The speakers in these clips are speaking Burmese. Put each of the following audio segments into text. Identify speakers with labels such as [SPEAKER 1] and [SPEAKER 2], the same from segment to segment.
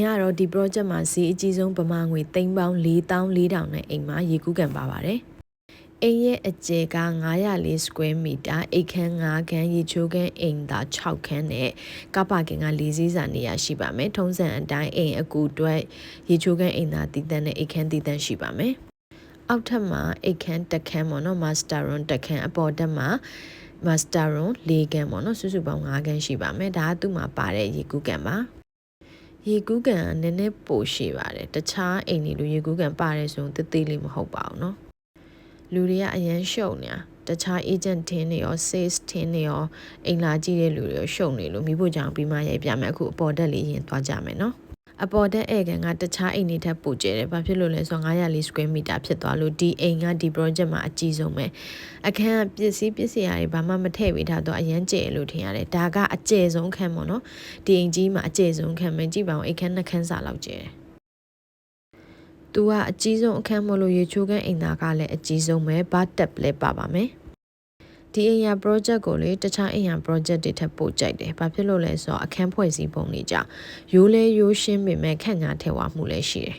[SPEAKER 1] ရတော့ဒီ project မှာဈေးအကြီးဆုံးပမာငွေသိန်းပေါင်း4400နဲ့အိမ်မှာရေကူးကန်ပါပါတယ်အိမ်ရဲ့အကျယ်က904 square meter အိမ်ခန်း9ခန်းရေချိုးခန်းအိမ်သာ6ခန်းနဲ့ကားပါကင်က4စီးစာနေရာရှိပါမယ်ထုံးစံအတိုင်းအိမ်အကူအတွက်ရေချိုးခန်းအိမ်သာတည်တံ့နဲ့အိမ်ခန်းတည်တံ့ရှိပါမယ်အောက်ထပ်မှာအိမ်ခန်းတစ်ခန်းပေါ့နော် master room တစ်ခန်းအပေါ်တက်မှာ master room 4ခန်းပေါ့နော်စုစုပေါင်း5ခန်းရှိပါမယ်ဒါကသူ့မှာပါတဲ့ရေကူးကန်ပါရေကူးကန်နည်းနည်းပိုရှိပါတယ်တခြားအိမ်တွေလိုရေကူးကန်ပါတယ်ဆိုရင်တိတိလေးမဟုတ်ပါဘူးเนาะလူတွေကအရန်ရှုံနေတာတခြား agent ထင်းတွေရော sales ထင်းတွေရောအိမ်လာကြည့်တဲ့လူတွေရောရှုံနေလို့မိဖို့ကြောင့်ပြီးမှရိုက်ပြမယ်အခုအပေါ်တက်လေးရင်သွားကြမယ်เนาะအပေါ်တက်ဧကန်ကတခြားအိမ်တွေထက်ပိုကျဲတယ်ဘာဖြစ်လို့လဲဆိုတော့904 square meter ဖြစ်သွားလို့ဒီအိမ်ကဒီ project မှာအကြီးဆုံးပဲအခန်းပစ္စည်းရာတွေဘာမှမထည့်ပေးထားတော့အရန်ကျဲလို့ထင်ရတယ်ဒါကအကျဲဆုံးခန်းပေါ့နော်ဒီအိမ်ကြီးမှာအကျဲဆုံးခန်းပဲကြည့်ပါဦးအိမ်ခန်း2ခန်းစာလောက်ကျဲတယ်သူကအကြီးဆုံးအခန်းမလို့ရေချိုးခန်းအိမ်သားကလည်းအကြီးဆုံးပဲဘာတက်လည်းပါပါမယ်ဒီအိမ်ရ project ကိုလေတခြားအိမ်ရ project တွေထပ်ပို့ကြိုက်တယ်။ဘာဖြစ်လို့လဲဆိုတော့အခန်းဖွဲ့စည်းပုံတွေကြောင့်ရိုးလဲရိုးရှင်းပေမဲ့ခန့်ညာထည့်ဝမှုလည်းရှိတယ်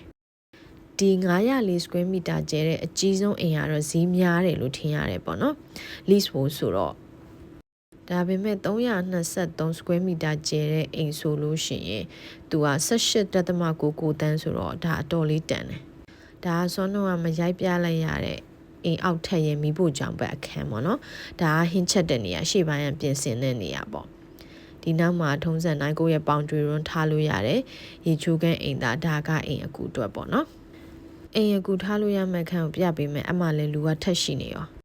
[SPEAKER 1] ။ဒီ904 square meter ကျဲတဲ့အကြီးဆုံးအိမ်ကတော့ဈေးများတယ်လို့ထင်ရတယ်ပေါ့နော်။ lease ဖို့ဆိုတော့ဒါပေမဲ့323 square meter ကျဲတဲ့အိမ်ဆိုလို့ရှိရင်သူက18.99တန်းဆိုတော့ဒါအတော်လေးတန်တယ်။ဒါဆွမ်းတော့မရိုက်ပြလိုက်ရတဲ့အိမ်အောက်ထက်ရဲ့မိဖို့ကြောင့်ပဲအခန်းပေါ့နော်ဒါကဟင်းချက်တဲ့နေရာရှေ့ပိုင်းရပြင်ဆင်တဲ့နေရာပေါ့ဒီနောက်မှာထုံးစံနိုင်ကိုရဲ့ပေါင်တွေရွန်းထားလို့ရတယ်ရေချိုးခန်းအိမ်သားဒါကအိမ်အကူအတွက်ပေါ့နော်အိမ်အကူထားလို့ရမယ့်ခန်းကိုပြပေးမယ်အမှလည်းလူကထက်ရှိနေရော